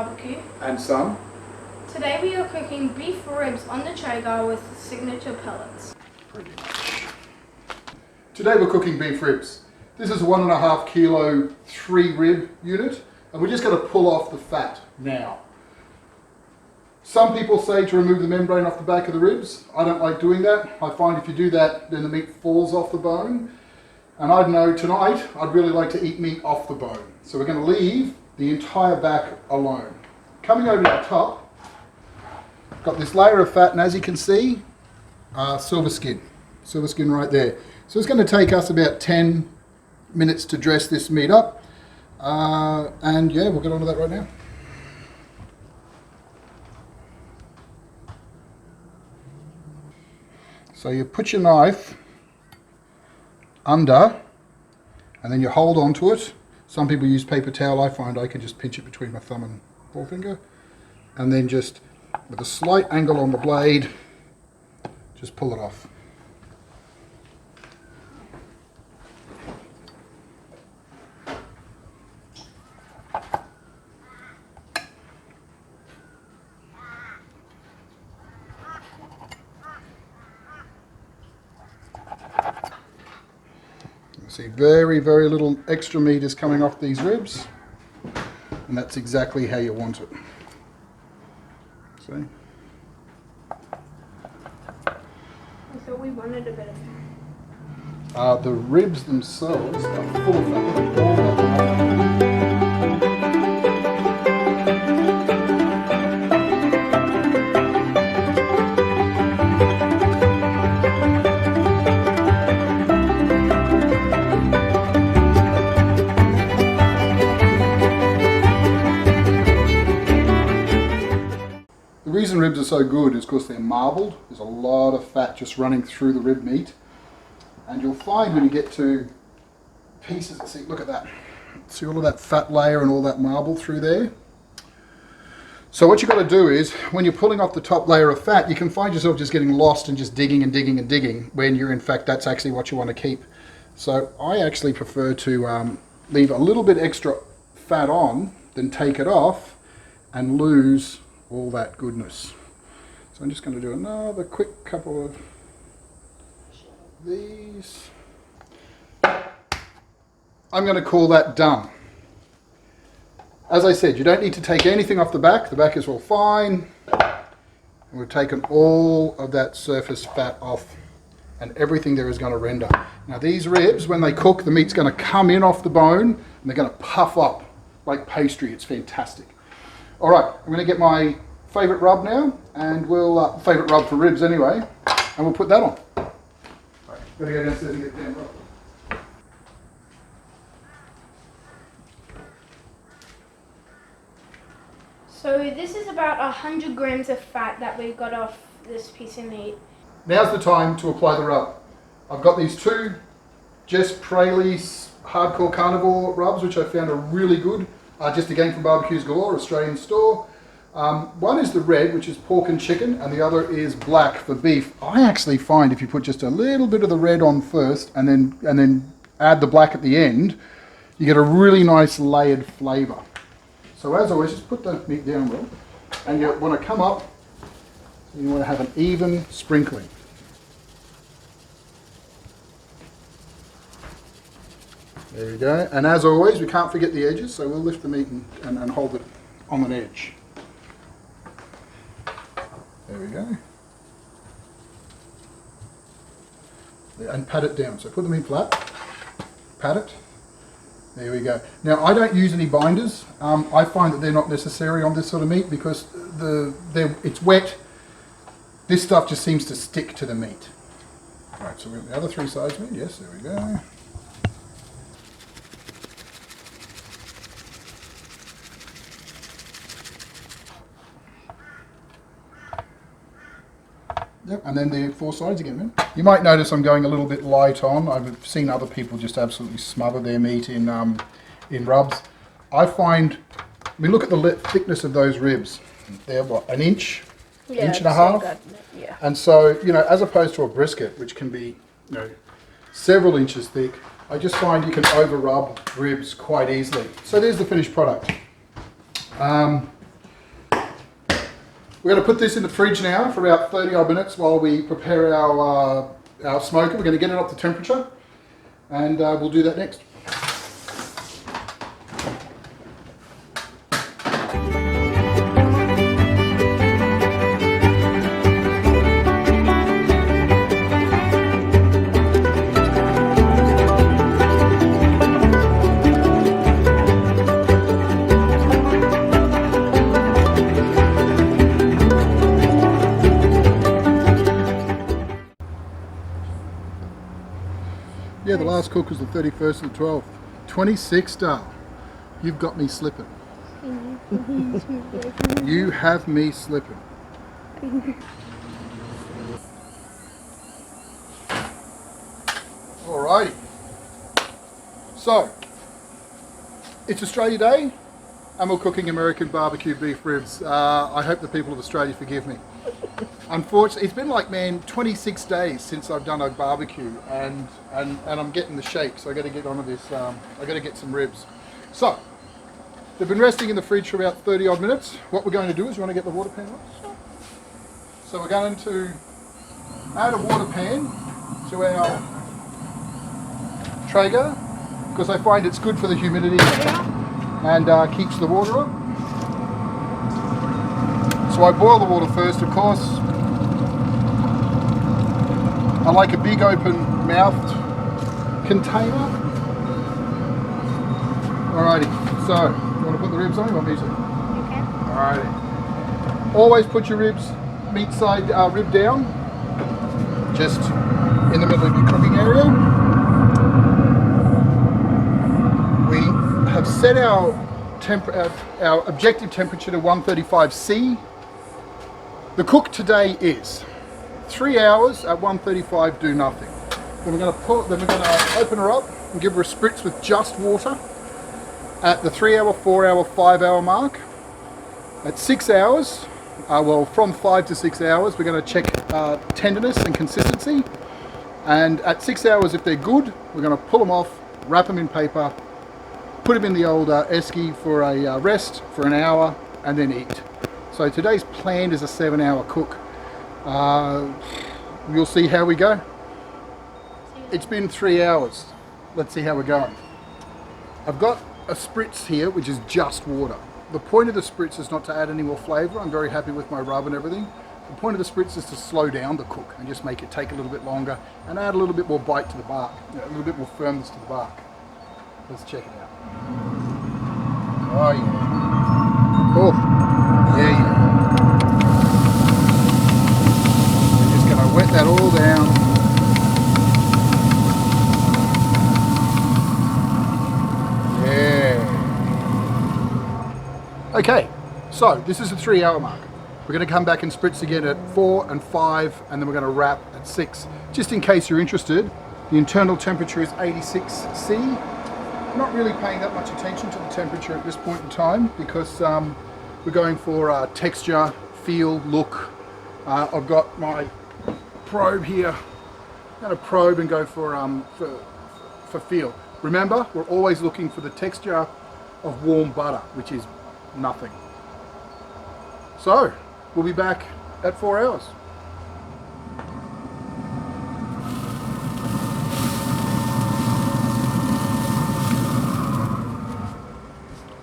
BBQ and Son. Today we are cooking beef ribs on the Traeger with signature pellets. Pretty much. Today we're cooking beef ribs. This is a 1.5 kilo 3-rib unit, and we're just going to pull off the fat now. Some people say to remove the membrane off the back of the ribs. I don't like doing that. I find if you do that, then the meat falls off the bone. And I know tonight I'd really like to eat meat off the bone. So we're going to leave the entire back alone. Coming over to the top, got this layer of fat, and as you can see, silver skin right there. So it's going to take us about 10 minutes to dress this meat up. And yeah, we'll get on to that right now. So you put your knife under, and then you hold onto it. Some people use paper towel. I find I can just pinch it between my thumb and forefinger, and then just with a slight angle on the blade, just pull it off. See, very, very little extra meat is coming off these ribs, and that's exactly how you want it. See? I thought we wanted a bit of fat. The ribs themselves are full of fat. All that. The reason ribs are so good is because they're marbled. There's a lot of fat just running through the rib meat. And you'll find when you get to pieces, see, look at that. See all of that fat layer and all that marble through there? So what you've got to do is, when you're pulling off the top layer of fat, you can find yourself just getting lost and just digging and digging and digging, when you're in fact, that's actually what you want to keep. So I actually prefer to leave a little bit extra fat on, then take it off and lose all that goodness. So I'm just going to do another quick couple of these. I'm going to call that done. As I said, you don't need to take anything off the back. The back is all fine. And we've taken all of that surface fat off, and everything there is going to render. Now these ribs, when they cook, the meat's going to come in off the bone and they're going to puff up like pastry. It's fantastic. All right, I'm going to get my favourite rub now, and we'll, favourite rub for ribs anyway, and we'll put that on. All right, gotta go downstairs and get the damn rub. So this is about 100 grams of fat that we got off this piece of meat. Now's the time to apply the rub. I've got these two Jess Praley's Hardcore Carnivore rubs, which I found are really good, just again from Barbecues Galore, Australian store. One is the red, which is pork and chicken, and the other is black for beef. I actually find if you put just a little bit of the red on first and then add the black at the end, you get a really nice layered flavour. So as always, just put the meat down, Will, and you want to come up, you want to have an even sprinkling. There we go, and as always, we can't forget the edges, so we'll lift the meat and hold it on an edge. There we go. And pat it down. So put the meat flat, pat it. There we go. Now I don't use any binders. I find that they're not necessary on this sort of meat because it's wet. This stuff just seems to stick to the meat. All right, so we've got the other three sides meat. Yes, there we go. Yep, and then the four sides again, man. You might notice I'm going a little bit light on. I've seen other people just absolutely smother their meat in rubs. I find, I mean, look at the thickness of those ribs. They're what, an inch? Yeah, inch and a half? Yeah. And so, you know, as opposed to a brisket, which can be, you know, several inches thick, I just find you can over rub ribs quite easily. So there's the finished product. We're going to put this in the fridge now for about 30 odd minutes while we prepare our smoker. We're going to get it up to temperature, and we'll do that next. Yeah, the last cook was the 31st of the 12th. 26 star. You've got me slipping. You have me slipping. Alrighty. So, it's Australia Day and we're cooking American barbecue beef ribs. I hope the people of Australia forgive me. Unfortunately, it's been like, man, 26 days since I've done a barbecue, and I'm getting the shake, so I got to get onto this. I got to get some ribs. So they've been resting in the fridge for about 30 odd minutes. What we're going to do is, you want to get the water pan on? So we're going to add a water pan to our Traeger because I find it's good for the humidity and keeps the water up. So I boil the water first, of course. I like a big open mouthed container. Alrighty, so you want to put the ribs on? You want me to? Okay. Alrighty. Always put your meat side rib down, just in the middle of your cooking area. We have set our objective temperature to 135°C. The cook today is 3 hours at 135, do nothing. Then we're going to open her up and give her a spritz with just water at the 3 hour, 4 hour, 5 hour mark. At 6 hours, well, from 5 to 6 hours, we're going to check tenderness and consistency. And at 6 hours, if they're good, we're going to pull them off, wrap them in paper, put them in the old esky for a rest for an hour, and then eat. So today's planned is a 7 hour cook. You'll see how we go. It's been 3 hours. Let's see how we're going. I've got a spritz here, which is just water. The point of the spritz is not to add any more flavour. I'm very happy with my rub and everything. The point of the spritz is to slow down the cook and just make it take a little bit longer and add a little bit more bite to the bark, a little bit more firmness to the bark. Let's check it out. Oh yeah. Oh, yeah. We're just going to wet that all down. Okay, so this is the 3 hour mark. We're going to come back and spritz again at 4 and 5, and then we're going to wrap at 6. Just in case you're interested, the internal temperature is 86°C. I'm not really paying that much attention to the temperature at this point in time because we're going for texture, feel, look. I've got my probe here. I'm going to probe and go for feel. Remember, we're always looking for the texture of warm butter, which is nothing. So, we'll be back at 4 hours.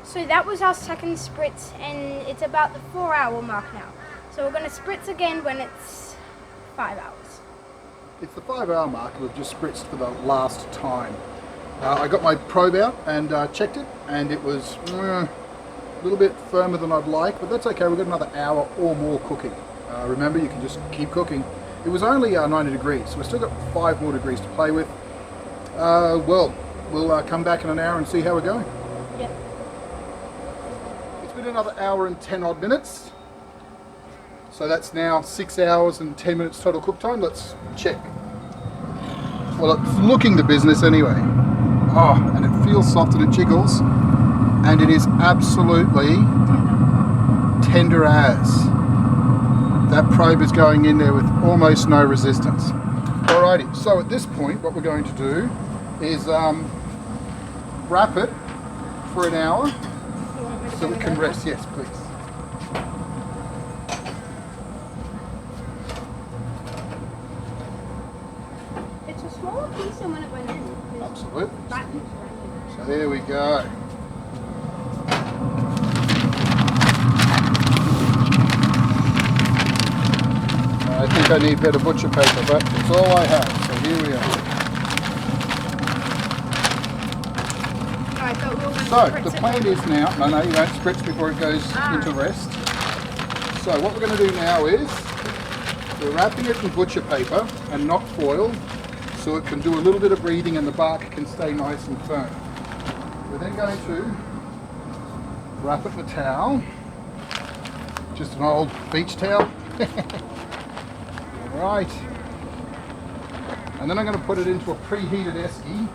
So that was our second spritz, and it's about the 4 hour mark now. So we're going to spritz again when it's 5 hours. It's the 5 hour mark, and we've just spritzed for the last time. I got my probe out and checked it, and it was a little bit firmer than I'd like, but that's okay. We've got another hour or more cooking. Remember, you can just keep cooking. It was only 90 degrees, so we've still got 5 more degrees to play with. Well, we'll come back in an hour and see how we're going. Yep. It's been another hour and 10 odd minutes. So that's now 6 hours and 10 minutes total cook time. Let's check. Well, it's looking the business anyway. Oh, and it feels soft and it jiggles. And it is absolutely tender as. That probe is going in there with almost no resistance. Alrighty, so at this point what we're going to do is wrap it for an hour so it can rest. Yes, please. awesome when it went in. Absolutely. That So there we go. I think I need better butcher paper, but it's all I have. So here we are. I thought we were going to So spritz the it. plan is now, no, you don't spritz before it goes into rest. So what we're going to do now is we're wrapping it in butcher paper and not foil, so it can do a little bit of breathing and the bark can stay nice and firm. We're then going to wrap it in a towel, just an old beach towel. Right. And then I'm going to put it into a preheated esky.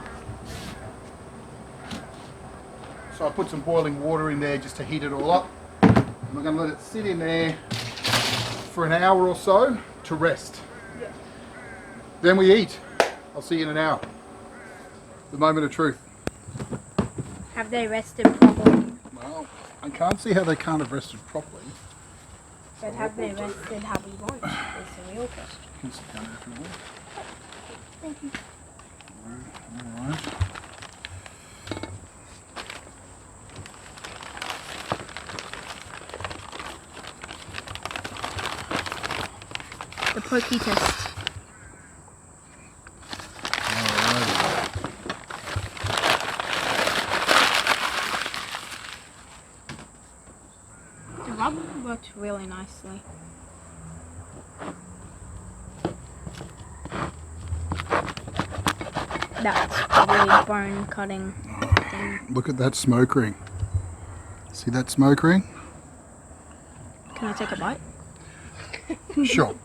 So I put some boiling water in there just to heat it all up. And we're going to let it sit in there for an hour or so to rest. Yeah. Then we eat. I'll see you in an hour. The moment of truth. Have they rested properly? Well, I can't see how they can't have rested properly. But have they rested how we want? Is the real question. You can sit down there if you want. Thank you. All right. The pokey test. The rub worked really nicely. That's probably bone cutting thing. Look at that smoke ring. See that smoke ring? Can I take a bite? Sure.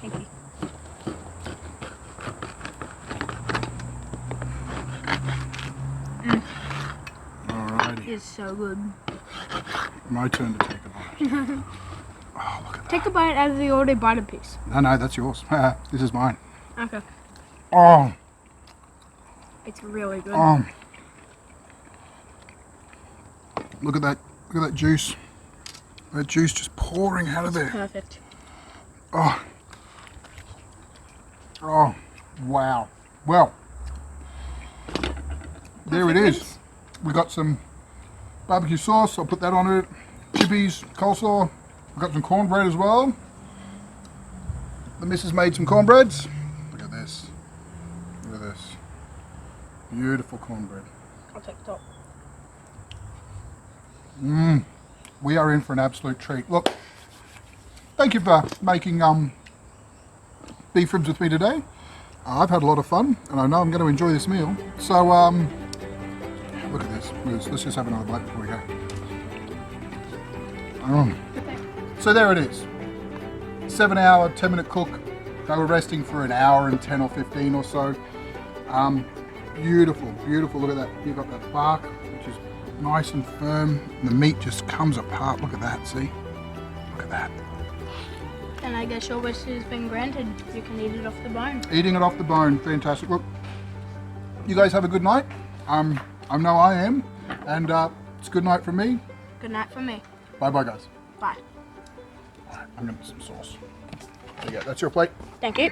Thank you. Alrighty. It's so good. My turn to take a bite. Oh, look at that. Take a bite out of the already bite a piece. No, that's yours. This is mine. Okay. Oh, It's really good. look at that. Look at that juice. That juice just pouring out of there. Perfect. Oh. Oh, wow. Well, there it is. We got some barbecue sauce. I'll put that on it. Chippies, coleslaw. We've got some cornbread as well. The missus made some cornbreads. Look at this. Look at this. Beautiful cornbread. I'll take the top. We are in for an absolute treat. Look, thank you for making beef ribs with me today. I've had a lot of fun, and I know I'm going to enjoy this meal. So, look at this. Let's just have another bite before we go. So there it is. 7-hour, 10-minute cook. They were resting for an hour and 10 or 15 or so. Beautiful, beautiful. Look at that. You've got that bark, which is nice and firm. And the meat just comes apart. Look at that, see? Look at that. And I guess your wish has been granted. You can eat it off the bone. Eating it off the bone, fantastic. Look, you guys have a good night. I know I am. And it's good night from me. Good night from me. Bye-bye, guys. Bye. All right, I'm going to put some sauce. There you go. That's your plate. Thank you.